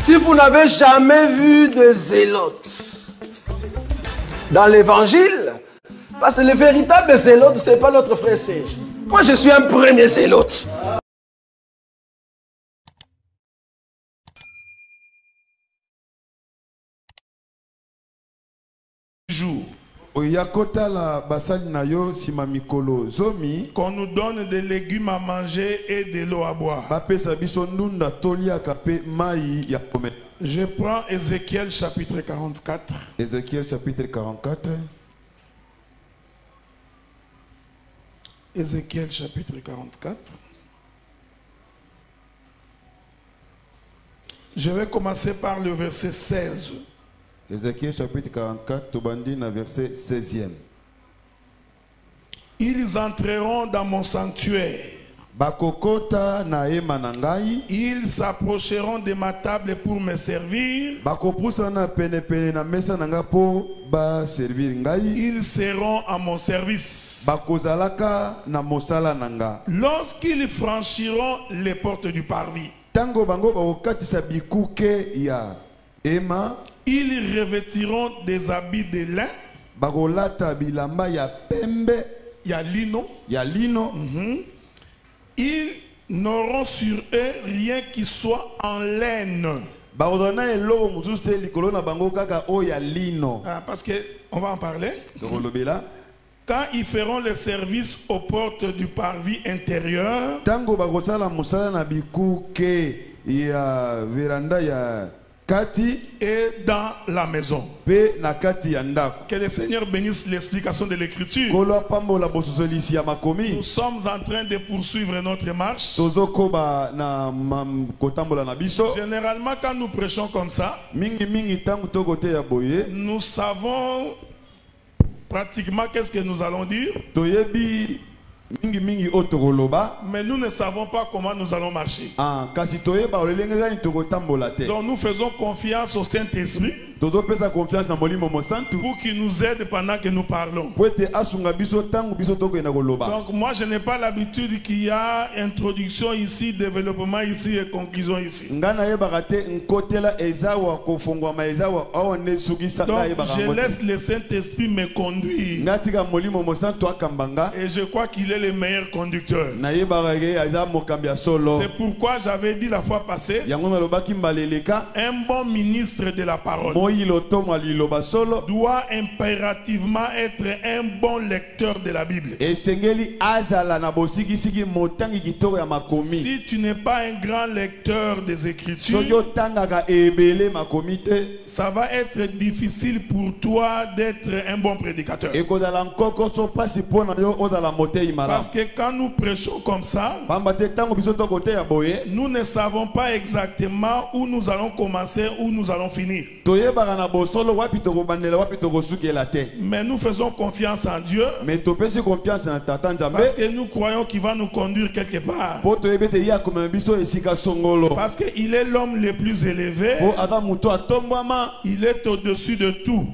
Si vous n'avez jamais vu de zélotes dans l'évangile, parce que le véritable zélote, ce n'est pas notre frère Serge. Moi, je suis un premier zélote. Qu'on nous donne des légumes à manger et de l'eau à boire. Je prends Ézéchiel chapitre 44. Ézéchiel chapitre 44. Ézéchiel chapitre 44. Je vais commencer par le verset 16. Ézéchiel chapitre 44, Tobandine, verset 16e. Ils entreront dans mon sanctuaire. Ils s'approcheront de ma table pour me servir. Ils seront à mon service. Lorsqu'ils franchiront les portes du parvis, ils revêtiront des habits de lin. Il y a lino. Ils n'auront sur eux rien qui soit en laine. Parce que on va en parler. Quand ils feront le service aux portes du parvis intérieur, et dans la maison. Que le Seigneur bénisse l'explication de l'écriture. Nous sommes en train de poursuivre notre marche. Généralement, quand nous prêchons comme ça, nous savons pratiquement qu'est-ce que nous allons dire. Mais nous ne savons pas comment nous allons marcher. Donc nous faisons confiance au Saint-Esprit pour qu'il nous aide pendant que nous parlons. Donc moi je n'ai pas l'habitude qu'il y a introduction ici, développement ici et conclusion ici. Donc je laisse le Saint-Esprit me conduire. Et je crois qu'il est le meilleur conducteur. C'est pourquoi j'avais dit la fois passée, un bon ministre de la parole doit impérativement être un bon lecteur de la Bible. Si tu n'es pas un grand lecteur des Écritures, ça va être difficile pour toi d'être un bon prédicateur. Parce que quand nous prêchons comme ça, nous ne savons pas exactement où nous allons commencer, où nous allons finir. Mais nous faisons confiance en Dieu. Parce que nous croyons qu'il va nous conduire quelque part. Parce qu'il est l'homme le plus élevé. Il est au-dessus de tout.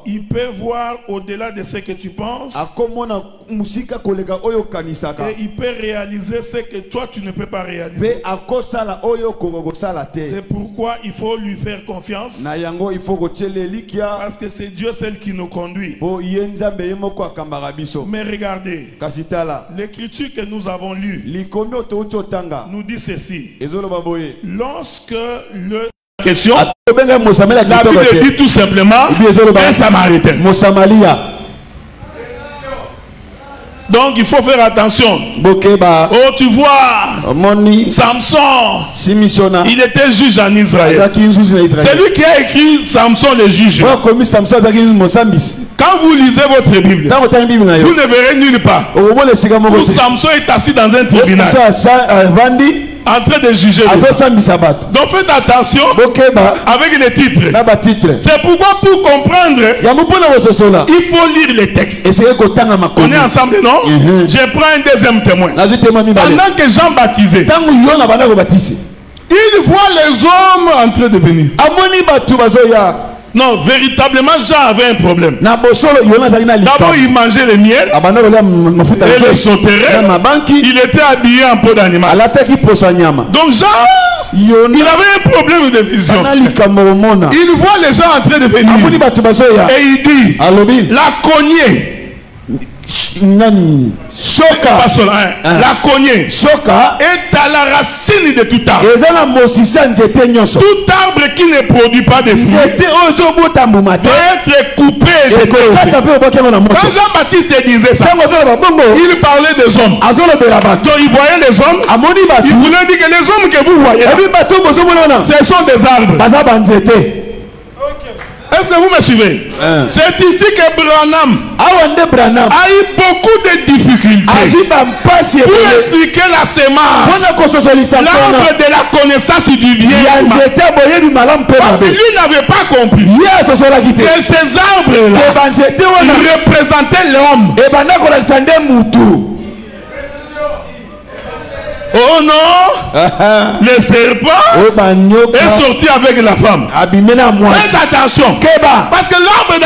Il peut voir au-delà de ce que tu penses. Et il peut réaliser ce que toi tu ne peux pas réaliser. C'est pourquoi il faut lui faire confiance. Parce que c'est Dieu seul qui nous conduit. Mais regardez, l'écriture que nous avons lue nous dit ceci. Lorsque le question, la Bible dit tout simplement un Samaritain. Donc il faut faire attention. Oh, tu vois, Samson, il était juge en Israël. C'est lui qui a écrit Samson le juge. Quand vous lisez votre Bible, vous ne verrez nulle part où Samson est assis dans un tribunal en train de juger. Donc faites attention avec les titres. C'est pourquoi pour comprendre, il faut lire les textes. On est ensemble, non? Je prends un deuxième témoin. Pendant que Jean baptisait, il voit les hommes en train de venir. Non, véritablement, Jean avait un problème. D'abord, il mangeait le miel et le sauterelle. Il était habillé en peau d'animal. Donc Jean, il avait un problème de vision. Il voit les gens en train de venir et il dit, la cognée. Choka, la cognée est à la racine de tout arbre. Tout arbre qui ne produit pas de fruits doit être coupé et jeté. Quand Jean-Baptiste disait ça, il parlait des hommes. Donc il voyait les hommes. Il voulait dire que les hommes que vous voyez, ce sont des arbres. Est-ce que vous me suivez? C'est ici que Branham a eu beaucoup de difficultés pour expliquer la sémence, l'arbre de la connaissance du bien. Parce que lui n'avait pas compris que ces arbres-là représentaient l'homme. Oh non, le serpent est sorti avec la femme. Faites attention, parce que l'arbre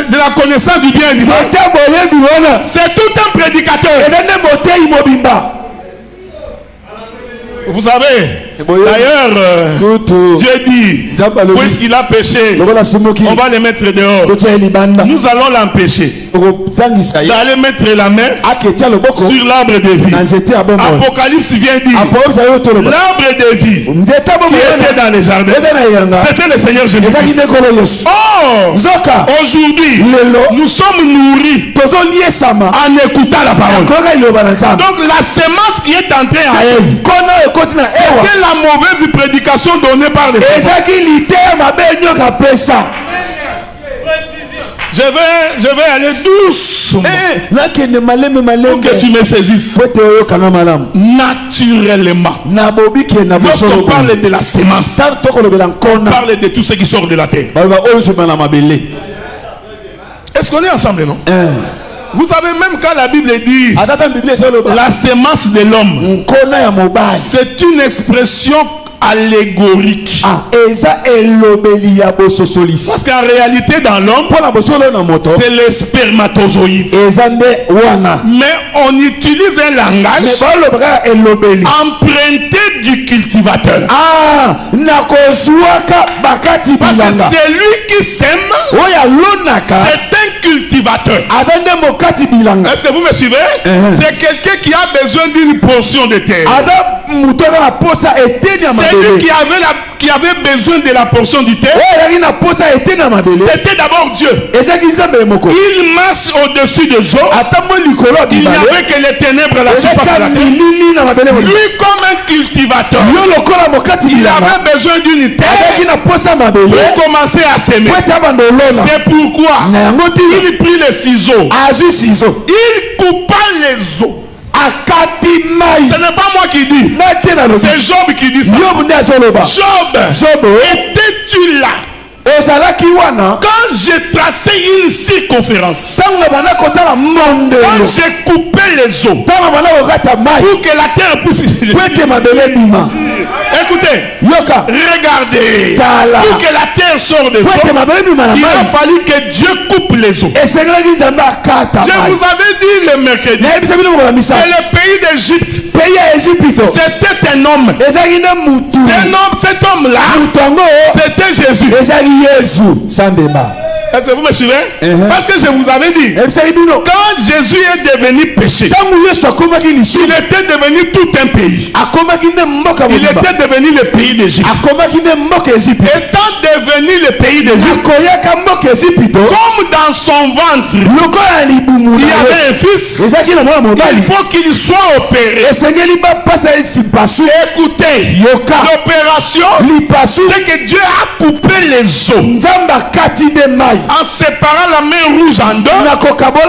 de la connaissance du bien et du mal, c'est tout un prédicateur. Vous savez, d'ailleurs, Dieu dit, puisqu'il a péché, on va le mettre dehors. Nous allons l'empêcher d'aller mettre la main sur l'arbre de vie. Apocalypse vient dire, l'arbre de vie qui était dans les jardins, c'était le Seigneur Jésus-Christ. Oh, aujourd'hui, nous sommes nourris en écoutant la parole. Donc la semence qui est entrée en Ève, c'était la mauvaise prédication donnée par les gens. Je vais aller doucement pour que tu me saisisses. Naturellement, lorsqu'on parle de la sémence, on parle de tout ce qui sort de la terre. Est-ce qu'on est ensemble, non? Vous savez, même quand la Bible dit la sémence de l'homme, c'est une expression allégorique. Parce qu'en réalité, dans l'homme, c'est le spermatozoïde. Mais on utilise un langage emprunté du cultivateur. Parce que c'est lui qui sème, c'est un cultivateur. Est-ce que vous me suivez? C'est quelqu'un qui a besoin d'une portion de terre. C'est lui qui avait besoin de la portion du terre. C'était d'abord Dieu. Il marche au-dessus des eaux. Il n'y avait que les ténèbres à la surface de la terre. Lui, comme un cultivateur, il avait besoin d'une terre pour commencer à s'aimer. C'est pourquoi il prit les ciseaux. Il coupa les os. Ce n'est pas moi qui dis, c'est Job qui dit ça. Job, étais-tu là quand j'ai tracé une circonférence, quand j'ai coupé les os pour que la terre puisse... Écoutez, regardez, pour que la terre sorte des eaux, il a fallu que Dieu coupe les os. Je vous avais dit le mercredi que le pays d'Égypte, c'était un homme. Cet homme-là, c'était Jésus. Est-ce que vous me suivez? Parce que je vous avais dit, quand Jésus est devenu péché, il était devenu tout un pays. Il était devenu le pays d'Égypte. Étant devenu le pays d'Égypte, comme dans son ventre, il y avait un fils, il faut qu'il soit opéré. Écoutez, l'opération, c'est que Dieu a coupé les os. En séparant la main rouge en deux, Dieu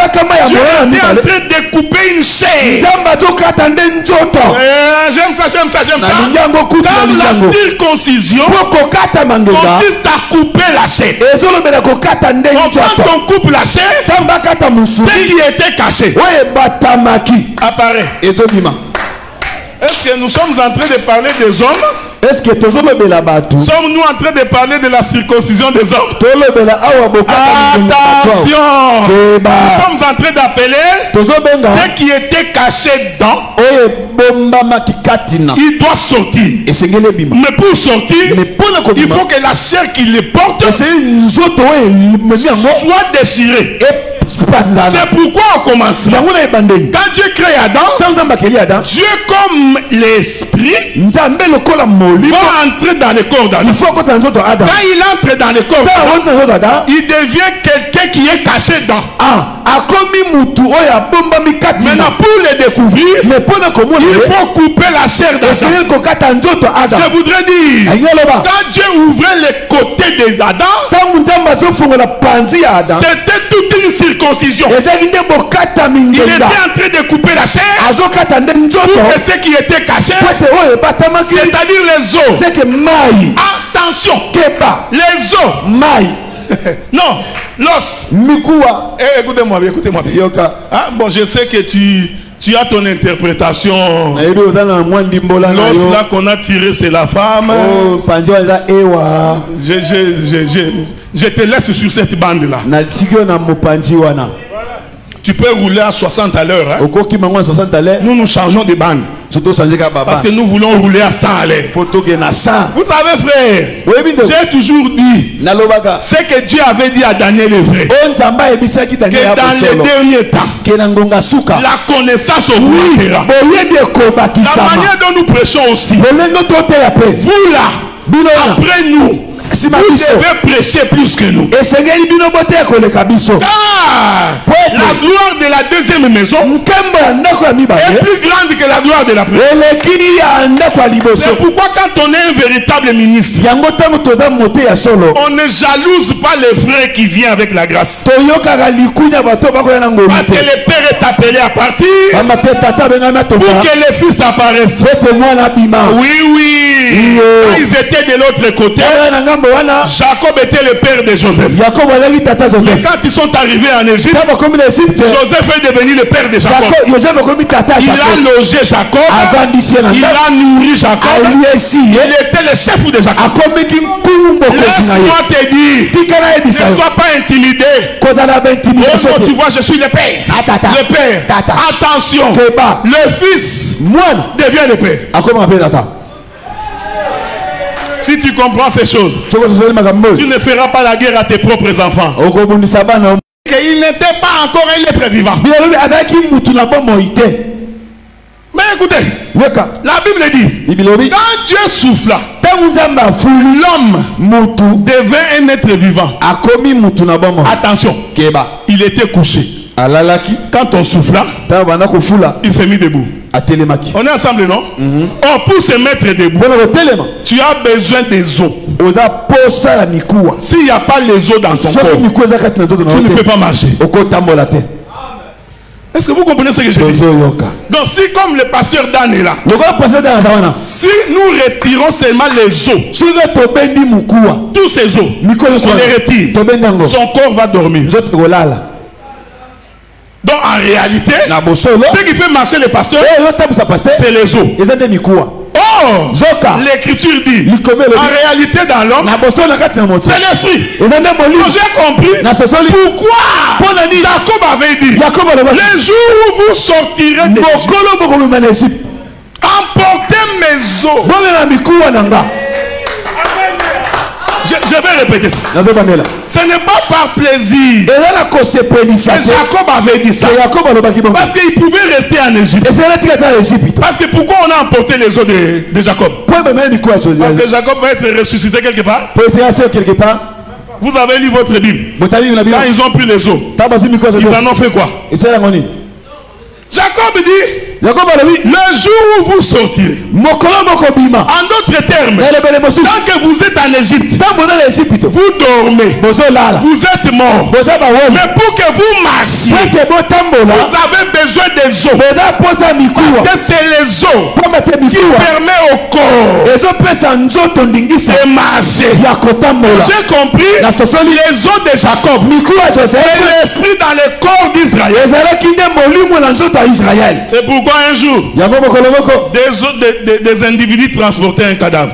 était en train de couper une chair. J'aime ça. Quand la circoncision consiste à couper la chair. Quand on coupe la chair, ce qui était caché apparaît. Est-ce que nous sommes en train de parler des hommes Est-ce que sommes-nous en train de parler de la circoncision des hommes? Attention! Nous sommes en train d'appeler ce qui était caché dedans. Il doit sortir. Mais pour sortir, il faut que la chair qui les porte soit déchirée. C'est pourquoi on commence. Quand Dieu crée Adam, Dieu comme l'esprit va entrer dans le corps d'Adam. Quand il entre dans le corps d'Adam, il devient quelqu'un qui est caché dedans. Maintenant pour le découvrir, il faut couper la chair d'Adam. Je voudrais dire, quand Dieu ouvrait les côtés d'Adam, c'était toute une circoncision. Il était en train de couper la chair pour que ce qui était caché, c'est-à-dire les os. Attention, les os. Non, l'os. Écoutez-moi bien, écoutez-moi bien. Bon, je sais que tu as ton interprétation. L'os là qu'on a tiré, c'est la femme. Je te laisse sur cette bande là. Tu peux rouler à 60 à l'heure. Hein? Nous changeons de bande. Parce que nous voulons rouler à 100 à l'heure. Vous savez, frère, j'ai toujours dit ce que Dieu avait dit à Daniel est vrai. Que dans les derniers temps, la connaissance augmentera. La manière dont nous prêchons aussi. Vous là, après nous, vous devez prêcher plus que nous. Car la gloire de la deuxième maison est plus grande que la gloire de la première. C'est pourquoi quand on est un véritable ministre, on ne jalouse pas les frères qui viennent avec la grâce. Parce que le père est appelé à partir pour que les fils apparaissent. Oui, oui. Quand ils étaient de l'autre côté, Jacob était le père de Joseph. Mais quand ils sont arrivés en Égypte, Joseph est devenu le père de Jacob. Il a logé Jacob. Il a nourri Jacob. Il était le chef de Jacob. Laisse-moi te dire, ne sois pas intimidé. Oh non, tu vois, je suis le père. Le père. Attention, le fils devient le père. Si tu comprends ces choses, tu ne feras pas la guerre à tes propres enfants. Il n'était pas encore un être vivant. Mais écoutez, la Bible dit, quand Dieu souffla, l'homme devint un être vivant. Attention, il était couché. Quand on souffla, il s'est mis debout. On est ensemble, non? Or, pour se mettre debout, tu as besoin des os. S'il n'y a pas les os dans ton corps, tu ne peux pas marcher. Est-ce que vous comprenez ce que je dis? Donc si comme le pasteur Dan est là, si nous retirons seulement les os, tous ces os, on les retire, son corps va dormir. Donc en réalité, ce qui fait marcher le pasteur, c'est les os. Oh, l'écriture dit, en réalité dans l'homme, c'est l'esprit. J'ai compris pourquoi Jacob avait dit, le jour où vous sortirez d'Égypte, emportez mes os. Je vais répéter ça. Ce n'est pas par plaisir. Jacob avait dit ça. Parce qu'il pouvait rester en Égypte. Parce que pourquoi on a emporté les os de Jacob? Parce que Jacob va être ressuscité quelque part. Vous avez lu votre Bible. Quand ils ont pris les os, ils en ont fait quoi? Jacob dit, le jour où vous sortirez, en d'autres termes, tant que vous êtes en Égypte, vous dormez, vous êtes mort. Mais pour que vous marchiez, vous avez besoin des os. Parce que c'est les os qui permettent au corps de marcher. J'ai compris, les os de Jacob et l'esprit dans le corps d'Israël. C'est pourquoi fois un jour, des individus transportaient un cadavre.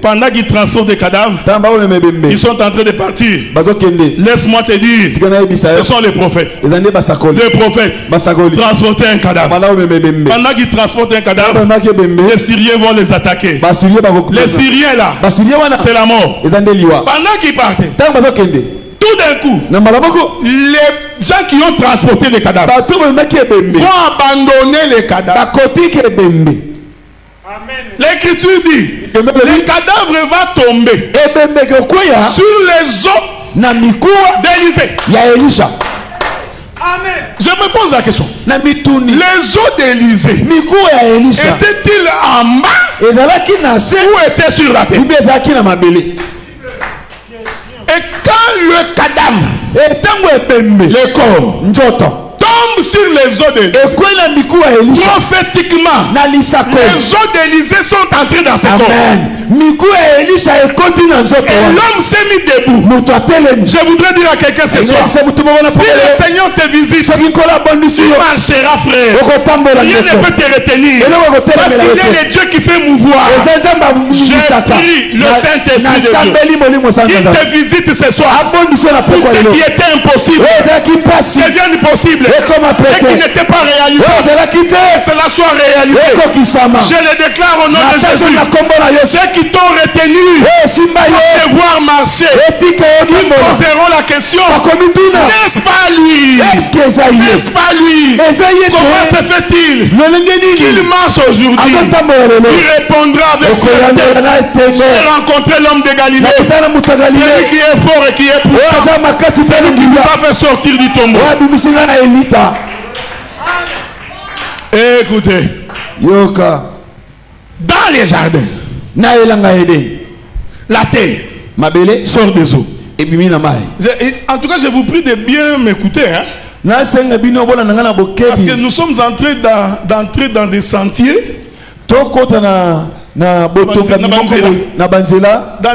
Pendant qu'ils transportent des cadavres, ils sont en train de partir. Laisse-moi te dire, ce sont les prophètes. Les prophètes transportaient un cadavre. Pendant qu'ils transportent un cadavre, les Syriens vont les attaquer. Les Syriens là, c'est la mort. Pendant qu'ils partaient, tout d'un coup, les gens qui ont transporté les cadavres vont abandonner les cadavres. L'écriture dit, le cadavre va tomber sur les os d'Élisée. Amen. Je me pose la question. Les os d'Élisée étaient-ils en bas ou étaient sur la terre? Et quand le cadavre, le corps, tombe sur les os d'Élisée, prophétiquement, les os d'Élisée sont entrés dans ses corps. Et l'homme s'est mis debout. Je voudrais dire à quelqu'un ce soir, si le Seigneur te visite, tu marcheras, frère. Rien ne peut te retenir, parce qu'il est le Dieu qui fait mouvoir. J'ai pris le Saint-Esprit de Dieu qui te visite ce soir. Pour ce qui était impossible devienne possible. Ce qui n'était pas réalisé, cela soit réalisé. Je le déclare au nom de Jésus. Ceux qui t'ont retenu pour devoir marcher, ils poseront la question, n'est-ce pas lui? N'est-ce pas lui? Comment se fait-il qu'il marche aujourd'hui? Il répondra avec fierté. J'ai rencontré l'homme de Galilée, celui qui est fort et qui est puissant, celui qui nous a fait sortir du tombeau. Écoutez, dans les jardins, la terre sort des eaux. En tout cas, je vous prie de bien m'écouter, hein? Parce que nous sommes en train d'entrer dans des sentiers. Dans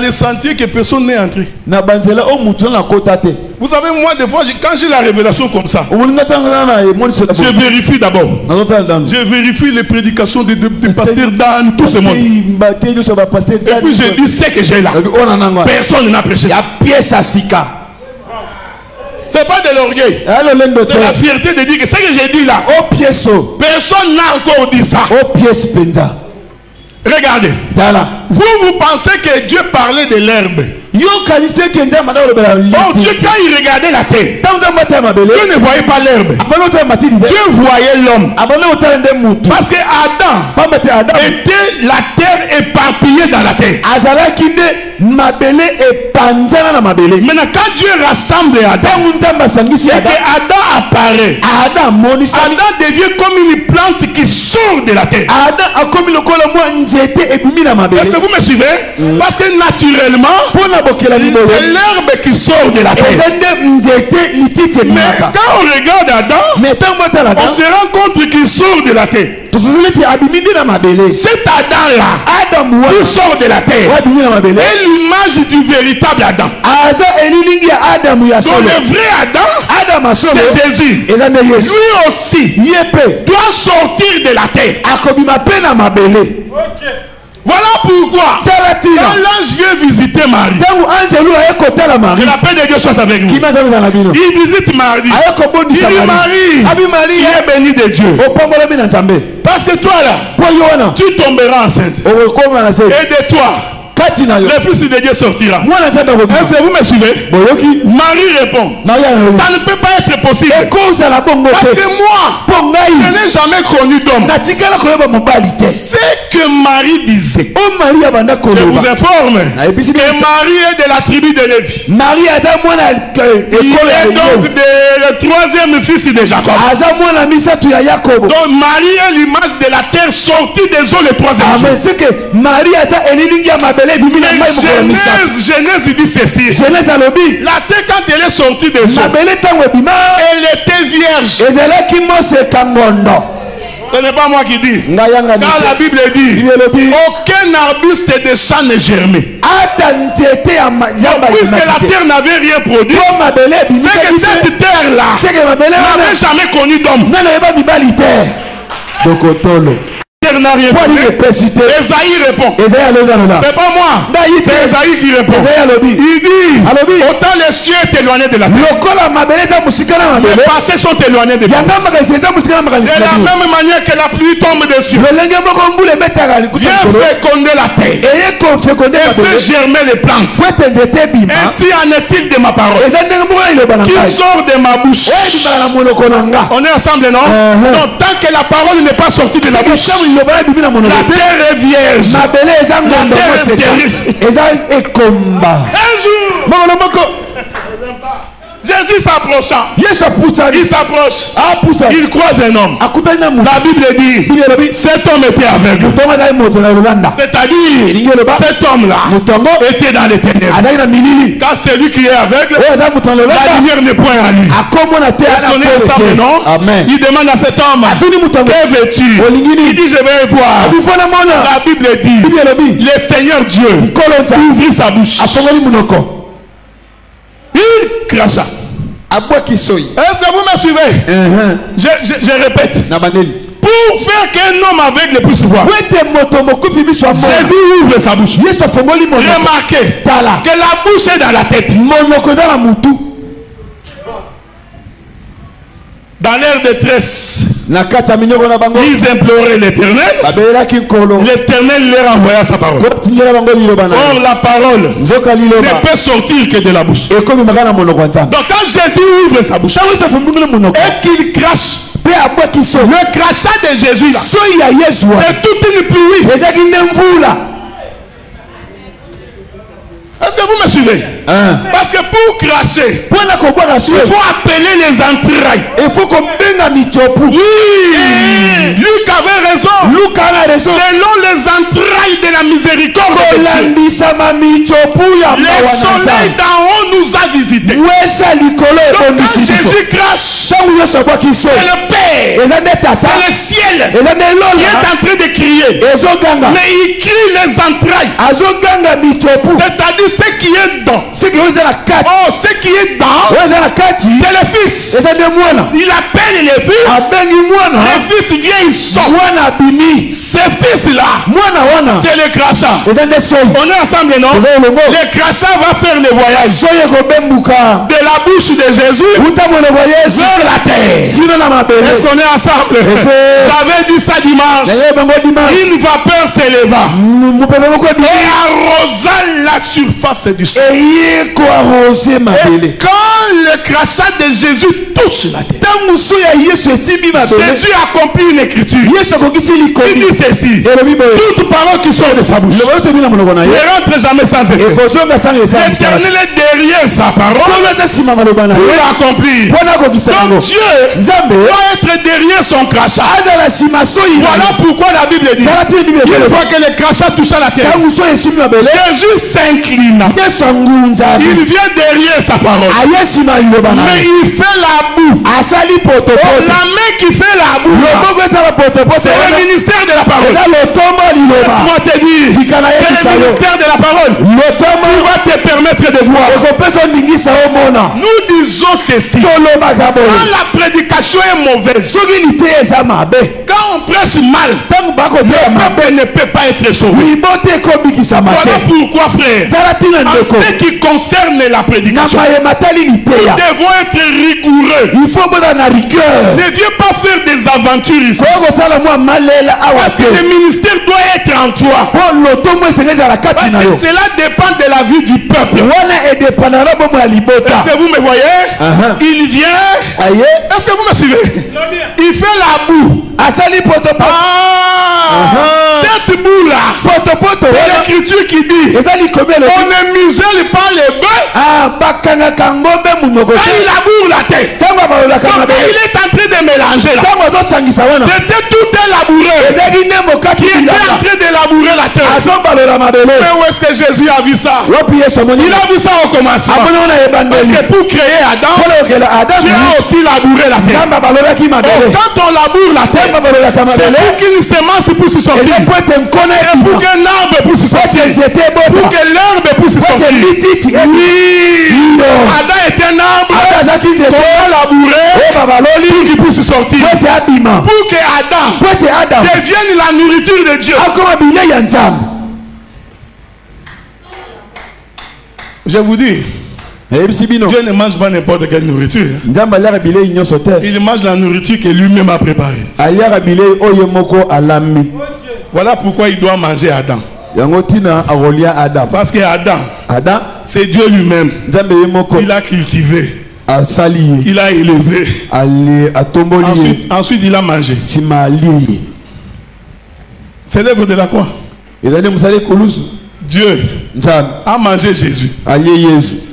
les sentiers que personne n'est entré. Vous savez, moi, des fois, quand j'ai la révélation comme ça, je vérifie d'abord. Je vérifie les prédications des pasteurs dans tout ce monde. Et puis je dis ce que j'ai là. Personne n'a prêché ça. C'est pas de l'orgueil. C'est la fierté de dire que ce que j'ai dit là, personne n'a encore dit ça. Regardez. Vous pensez que Dieu parlait de l'herbe. Oh Dieu, quand il regardait la terre, Dieu ne voyait pas l'herbe. Dieu voyait l'homme. Parce que Adam était la terre éparpillée dans la terre. Maintenant, quand Dieu rassemble Adam, et que Adam apparaît, Adam devient comme une plante qui sort de la terre. Est-ce que vous me suivez? Parce que naturellement, c'est l'herbe qui sort de la terre. Mais quand on regarde Adam, on se rend compte qu'il sort de la terre. Cet Adam-là, qui sort de la terre, est l'image du véritable Adam. Donc le vrai Adam, c'est Jésus. Lui aussi doit sortir de la terre. Voilà pourquoi quand l'ange vient visiter Marie, que la paix de Dieu soit avec vous, il visite Marie. Il dit Marie, tu es bénie de Dieu. Parce que toi là, tu tomberas enceinte. Et de toi, le Fils de Dieu sortira. Est-ce que vous me suivez? Marie répond, ça ne peut pas être possible. Parce que moi, je n'ai jamais connu d'homme. C'est que Marie disait. Je vous informe que Marie est de la tribu de Lévi. Il est donc le troisième fils de Jacob. Donc Marie est l'image de la terre sortie des eaux le troisième jour. Genèse dit ceci. La terre, quand elle est sortie des eaux, elle était vierge. Ce n'est pas moi qui dis. Car la Bible dit aucun arbuste de champ n'est germé. Puisque la terre n'avait rien produit, c'est que cette terre-là n'avait jamais connu d'homme. N'a rien fait. Esaïe répond. C'est pas moi. C'est Esaïe qui répond. Il dit autant les cieux est éloigné de la terre. Les passés sont éloignés de la terre. De la même manière que la pluie tombe dessus. Viens féconder la terre. Et fait germer les plantes. Ainsi en est-il de ma parole qui sort de ma bouche. On est ensemble, non? Donc tant que la parole n'est pas sortie de la bouche, la terre est vierge. La terre est stérile. Un jour, Jésus s'approchant, il s'approche, il croise un homme. La Bible dit cet homme était aveugle. C'est-à-dire cet homme-là était dans les ténèbres. Car celui qui est aveugle, la lumière n'est point à lui. Est-ce qu'on est ensemble, non? Il demande à cet homme, que veux-tu? Il dit, je vais voir. La Bible dit, le Seigneur Dieu ouvrit sa bouche. Il cracha. Est-ce que vous me suivez? Je répète. Pour faire qu'un homme aveugle puisse voir, Jésus ouvre sa bouche. Remarquez que la bouche est dans la tête. Dans leur détresse, ils imploraient l'Éternel. L'Éternel leur envoya sa parole. Or la parole ne peut sortir que de la bouche. Donc quand Jésus ouvre sa bouche et qu'il crache, le crachat de Jésus là, c'est toute une pluie. Est-ce que vous me suivez? Parce que pour cracher, il faut appeler les entrailles. Il faut qu'on oui. Luc avait raison. Selon les entrailles de la miséricorde de Dieu, le soleil d'en haut nous a visités. Donc quand Jésus crache, c'est le Père, c'est le ciel qui est en train de crier. Mais il crie les entrailles. C'est-à-dire ce qui est dedans. Ce qui est dedans, c'est le Fils. Il appelle les fils. Le Fils vient, il sort. Ce Fils-là, c'est le crachat. On est ensemble, non? Le crachat va faire le voyage de la bouche de Jésus vers la terre. Est-ce qu'on est ensemble? J'avais dit ça dimanche. Une vapeur s'éleva et arrosa la surface du sol. Et quand le crachat de Jésus touche la terre, Jésus accomplit une écriture. Il dit ceci: toute parole qui sort de sa bouche ne rentre jamais sans effet. L'Éternel est derrière sa parole pour l'accomplir. Donc Dieu doit être derrière son crachat. Voilà pourquoi la Bible dit une fois que le crachat toucha la terre, Jésus s'inclina. Il vient derrière sa parole. Mais il fait la boue. La main qui fait la boue, c'est le ministère de la parole. Laisse-moi te dire, c'est le ministère de la parole qui va te permettre de voir. Nous disons ceci: quand la prédication est mauvaise, quand on prêche mal, le peuple ne peut pas être sauvé. Voilà pourquoi, frère, en ce qui concerne la prédication, nous devons être rigoureux. Ne viens pas faire des aventures ici. Parce que le ministère doit être en toi. Parce que cela dépend de la vie du peuple. Est-ce que vous me voyez? Il vient. Est-ce que vous me suivez? Il fait la boue. Cette boue là, c'est l'écriture qui dit on ne muselle pas les bœufs Quand il laboure la tête, quand il est en train de mélanger là, c'était tout un laboureur qui était en train de labourer la terre. Mais où est-ce que Jésus a vu ça? Il a vu ça au commencement. Parce que pour créer Adam, tu as aussi labouré la terre. Quand on laboure la terre, c'est pour qu'une semence puisse sortir, pour qu'un arbre puisse sortir, pour que l'herbe puisse sortir. Oui. Adam est un arbre qu'on a labouré pour qu'il puisse sortir. Pour que Adam devienne la nourriture de Dieu. Je vous dis, Dieu ne mange pas n'importe quelle nourriture. Il mange la nourriture que lui-même a préparée. Voilà pourquoi il doit manger Adam. Parce que Adam, c'est Dieu lui-même. Il a cultivé, il a élevé. Ensuite il a mangé. C'est l'œuvre de la croix. Dieu a mangé Jésus.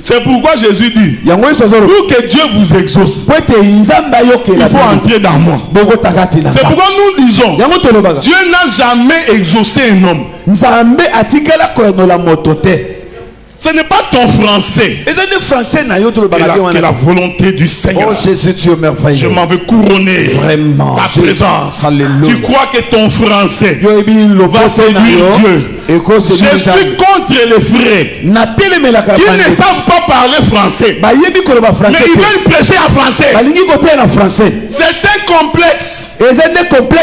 C'est pourquoi Jésus dit, pour que Dieu vous exauce, il faut entrer dans moi. C'est pourquoi nous disons, Dieu n'a jamais exaucé un homme. Ce n'est pas ton français. Que la volonté du Seigneur. Oh Jésus, tu es merveilleux. Je m'en veux couronner ta présence. Alléluia. Tu crois que ton français va séduire Dieu. Je suis contre les frères qui ne savent pas parler français, mais ils veulent prêcher en français. C'est un complexe.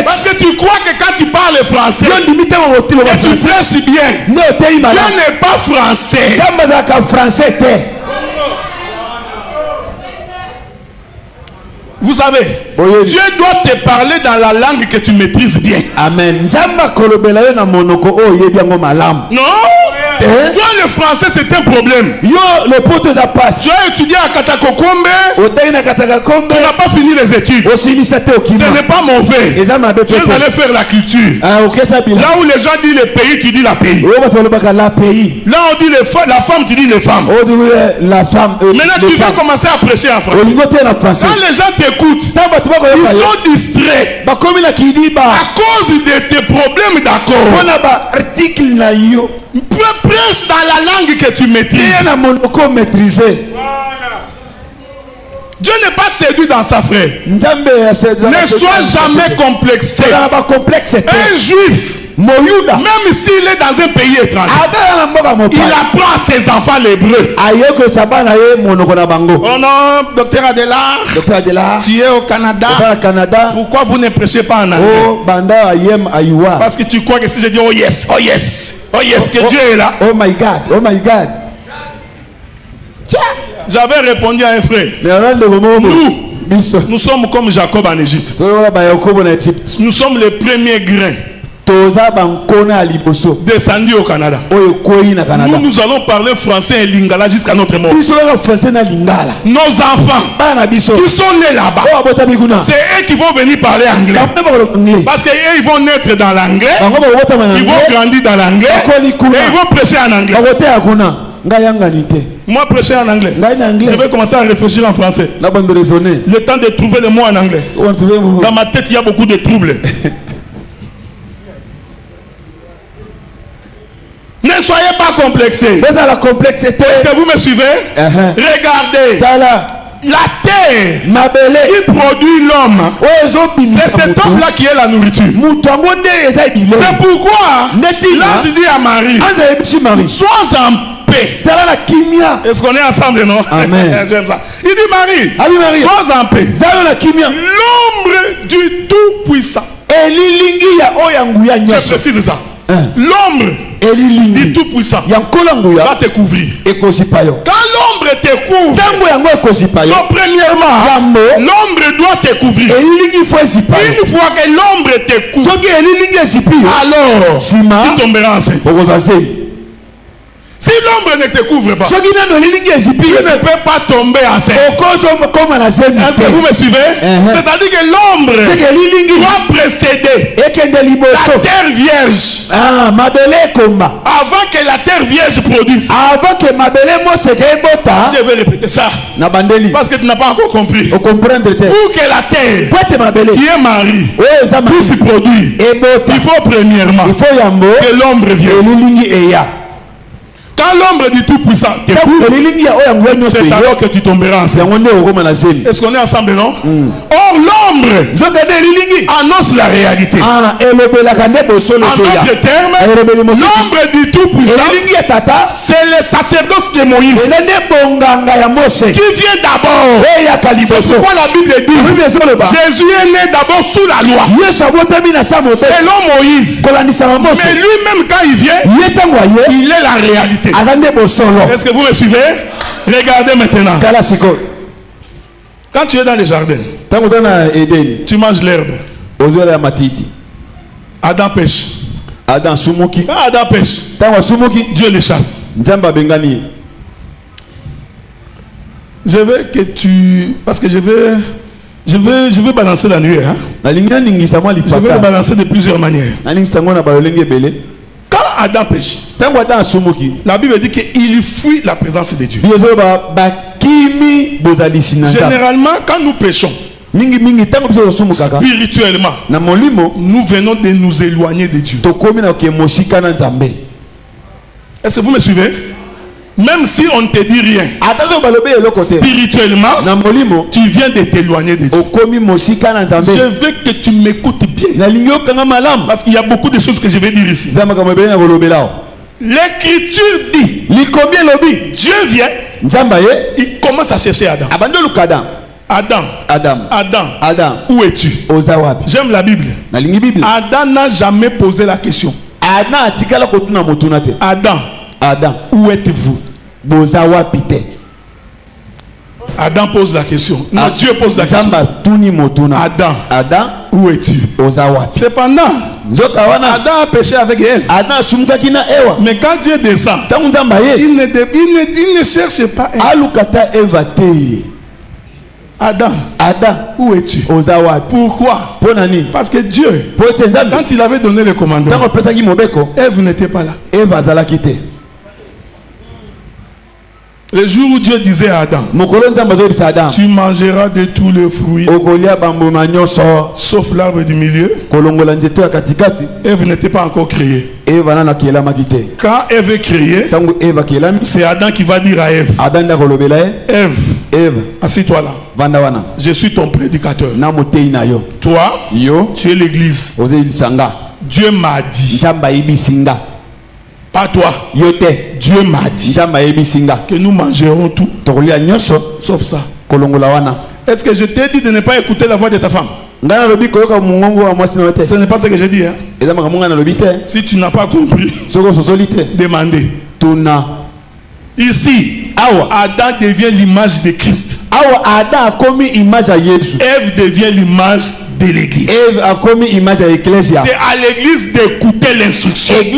Parce que tu crois que quand tu parles français, que tu prêches bien. Dieu n'est pas français. Vous savez, Dieu doit te parler dans la langue que tu maîtrises bien. Amen. Non. Toi, le français, c'est un problème. Tu as étudié à Katakokombe, tu n'as pas fini les études. Ce n'est pas mauvais. Tu es allé faire la culture. Là où les gens disent le pays, tu dis la pays. Là on dit la femme, tu dis les femmes. Maintenant, tu vas commencer à prêcher en français. Quand les gens t'écoutent, ils sont distraits à cause de tes problèmes d'accord. Prêche dans la langue que tu maîtrises. Dieu n'est pas séduit dans sa frère. Ne sois jamais complexé. Un juif, même s'il est dans un pays étranger, il apprend à ses enfants l'hébreu. Oh non, docteur Adela, tu es au Canada. Pourquoi vous ne prêchez pas en anglais? Parce que tu crois que si je dis oh yes, oh yes, oh yes, que Dieu est là. Oh my God, oh my God. J'avais répondu à un frère. Nous sommes comme Jacob en Égypte. Nous sommes les premiers grains descendus au Canada. Nous allons parler français et lingala jusqu'à notre mort. Nos enfants qui sont nés là-bas, c'est eux qui vont venir parler anglais. Parce qu'eux ils vont naître dans l'anglais, ils vont grandir dans l'anglais et ils vont prêcher en anglais. Moi prêcher en anglais, je vais commencer à réfléchir en français. Le temps de trouver le mot en anglais. Dans ma tête il y a beaucoup de troubles. Ne soyez pas complexés. Est-ce que vous me suivez? Regardez. La terre qui produit l'homme, c'est cet homme-là qui est la nourriture. C'est pourquoi là je dis à Marie, sois en paix. Est-ce qu'on est ensemble, non? Amen. J'aime ça. Il dit Marie, sois en paix. L'ombre du Tout-Puissant. Je précise ça. L'ombre du Tout-Puissant va te couvrir. Quand l'ombre te couvre, donc premièrement, l'ombre doit te couvrir. Une fois que l'ombre te couvre, alors tu tomberas enceinte. Si l'ombre ne te couvre pas, tu ne peux pas tomber enceinte. Est-ce que vous me suivez? C'est-à-dire que l'ombre doit précéder la terre vierge. Avant que la terre vierge produise. Je vais répéter ça. Parce que tu n'as pas encore compris. Pour que la terre qui est Marie puisse produire, il faut premièrement que l'ombre vienne. Quand l'ombre du Tout-Puissant te couvre, c'est alors que tu tomberas enceinte. Est-ce qu'on est ensemble, non? Or, l'ombre annonce la réalité. En d'autres termes, l'ombre du Tout-Puissant, c'est le sacerdoce de Moïse qui vient d'abord. C'est pourquoi la Bible dit Jésus est né d'abord sous la loi, selon Moïse. Mais lui-même, quand il vient, il est la réalité. Est-ce que vous me suivez? Regardez maintenant. Quand tu es dans le jardin, tu manges l'herbe. Adam pêche. Quand Adam pêche, Dieu le chasse. Je veux que tu... Parce que je veux balancer la nuée. Hein? Je veux le balancer de plusieurs manières. Quand Adam pêche, la Bible dit qu'il fuit la présence de Dieu. Généralement, quand nous péchons, spirituellement, nous venons de nous éloigner de Dieu. Est-ce que vous me suivez? Même si on ne te dit rien, spirituellement, tu viens de t'éloigner de Dieu. Je veux que tu m'écoutes bien, parce qu'il y a beaucoup de choses que je vais dire ici. L'écriture dit, Dieu vient, il commence à chercher Adam. Adam, où es-tu? J'aime la Bible. Adam n'a jamais posé la question. Adam, où êtes-vous? Adam pose la question. Non, Dieu pose la question. Adam, où es-tu? Cependant, Adam a péché avec Ève. Mais quand Dieu descend, il ne cherche pas Ève. Adam, où es-tu? Pourquoi? Parce que Dieu, quand il avait donné le commandement, Ève n'était pas là. Le jour où Dieu disait à Adam, tu mangeras de tous les fruits, sauf l'arbre du milieu. Ève n'était pas encore créée. Quand Ève est créée, c'est Adam qui va dire à Ève, Ève, assis-toi là. Je suis ton prédicateur. Toi, tu es l'église. Dieu m'a dit. Pas toi. Dieu m'a dit que nous mangerons tout, sauf ça. Est-ce que je t'ai dit de ne pas écouter la voix de ta femme? Ce n'est pas ce que j'ai dit. Hein? Si tu n'as pas compris, demandez. Ici, Adam devient l'image de Christ. Ève devient l'image de l'église. C'est à l'église d'écouter l'instruction. C'est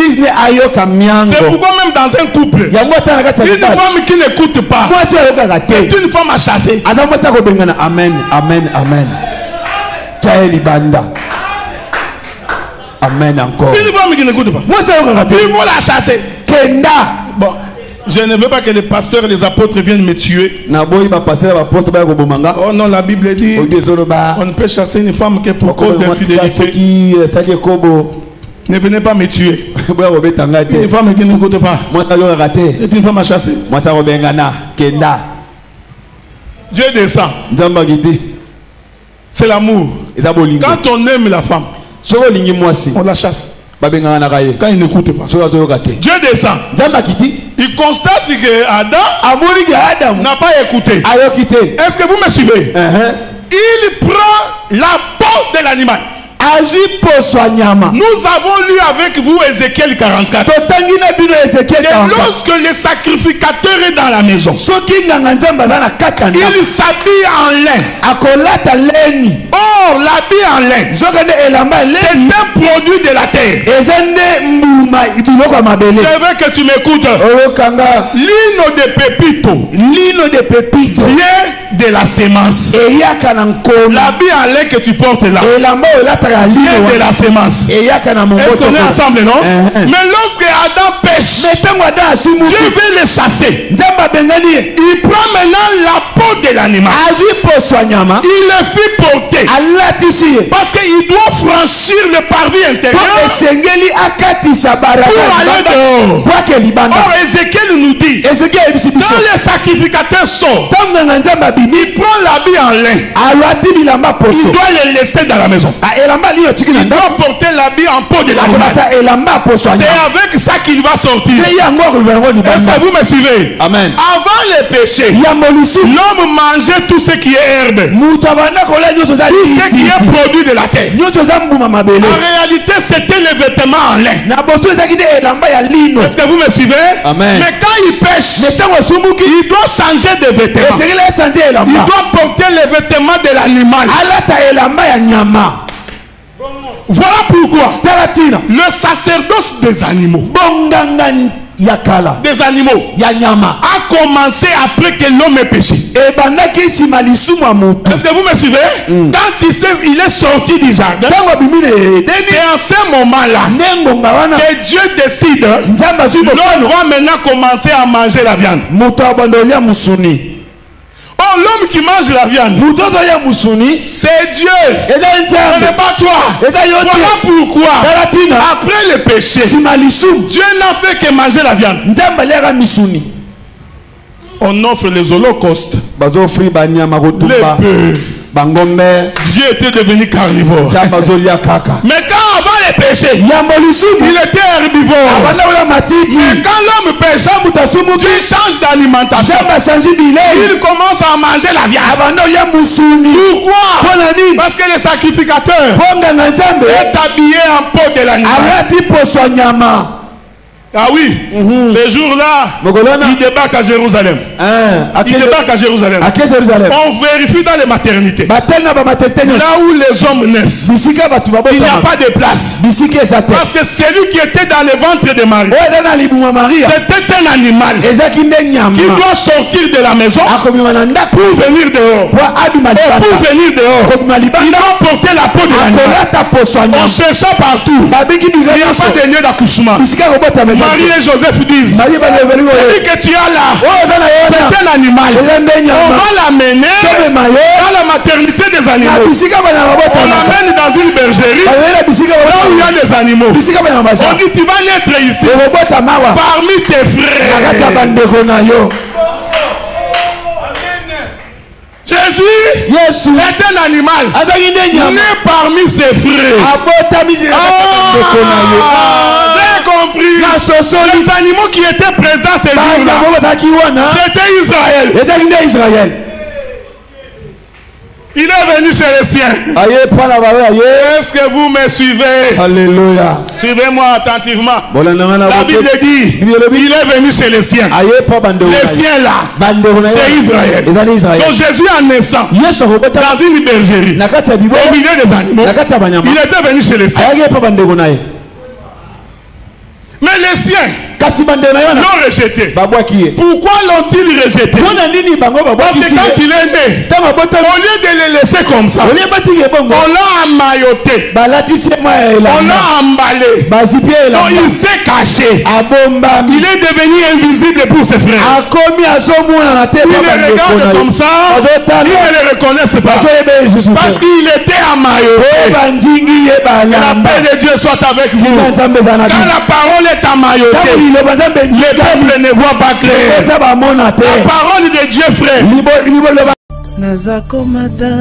pourquoi même dans un couple, une femme qui n'écoute pas, c'est une femme à chasser. Amen, amen, amen. Amen encore. Une femme qui n'écoute pas, il faut la chasser. Bon. Je ne veux pas que les pasteurs et les apôtres viennent me tuer. Oh non, la Bible dit on ne peut chasser une femme que pour cause d'infidélité. Ne venez pas me tuer. Une femme qui n'écoute pas, c'est une femme à chasser. Dieu descend. C'est l'amour. Quand on aime la femme, on la chasse. Quand il n'écoute pas, Dieu descend. Il constate que Adam n'a pas écouté. Est-ce que vous me suivez? Il prend la peau de l'animal. Nous avons lu avec vous Ézéchiel 44. Et lorsque le sacrificateur est dans la maison, il s'habille en lin. Or, l'habit en lin, c'est un produit de la terre. Je veux que tu m'écoutes. Lino de pépito vient de la sémence. L'habit en lin que tu portes là vient de la sémence. Est-ce qu'on est ensemble, non? Mais lorsque Adam pêche, Dieu veut le chasser. Il prend maintenant la peau de l'animal. Il le fit porter. Parce qu'il doit franchir le parvis intérieur pour aller dehors. Or, Ézéchiel nous dit, quand le sacrificateur sort, il prend l'habit en lin. Il doit le laisser dans la maison. Il doit porter l'habit en peau de l'animal. C'est avec ça qu'il va sortir. Est-ce que vous me suivez? Amen. Avant le péché, l'homme mangeait tout ce qui est herbe, tout ce qui est produit de la terre. En réalité, c'était les vêtements en lin. Est-ce que vous me suivez? Amen. Mais quand il pêche, il doit changer de vêtements. Il doit porter les vêtements de l'animal. Voilà pourquoi le sacerdoce des animaux, a commencé après que l'homme ait péché. Est-ce que vous me suivez? Quand il est sorti du jardin, c'est en ce moment-là que Dieu décide, l'homme va maintenant commencer à manger la viande. Oh, l'homme qui mange la viande, c'est Dieu, ce n'est pas toi. Voilà pourquoi, après le péché, Dieu n'a fait que manger la viande. On offre les holocaustes, les bœufs. Dieu était devenu carnivore. Mais quand avant le péché, il était herbivore. Mais quand l'homme pêche, il change d'alimentation. Il commence à manger la viande. Pourquoi? Parce que le sacrificateur est habillé en peau de l'animal. Ah oui, ce jour-là, il débarque à Jérusalem. Il débarque à Jérusalem. On vérifie dans les maternités. Là où les hommes naissent, il n'y a pas de place. Parce que celui qui était dans le ventre de Marie, c'était un animal qui doit sortir de la maison pour venir dehors. Pour venir dehors, il doit porter la peau de l'animal. On chercha partout. Il n'y a pas de lieu d'accouchement. Marie et Joseph disent, celui que tu as là, c'est un animal. On va l'amener dans la maternité des animaux. On l'amène dans une bergerie, là où il y a des animaux. On dit, tu vas naître ici, parmi tes frères. Jésus est un animal né parmi ses frères. J'ai compris. Les animaux qui étaient présents ces jours-là, c'était Israël. Il est venu chez les siens. Est-ce que vous me suivez? Alléluia. Suivez-moi attentivement. La Bible dit, il est venu chez les siens. Les siens là, c'est Israël. Donc Jésus en naissant dans une bergerie, au milieu des animaux, il était venu chez les siens. Mais les siens l'ont rejeté. Pourquoi l'ont-ils rejeté? Parce que quand il est né, au lieu de le laisser comme ça, on l'a emmailloté, on l'a emballé, donc il s'est caché. Il est devenu invisible pour ses frères. Il le regarde comme ça, il ne le reconnaissent pas parce qu'il était emmailloté. Que la paix de Dieu soit avec vous. Quand la parole est emmaillotée, le peuple ne voit pas clair. La parole de Dieu, frère. Nazakomata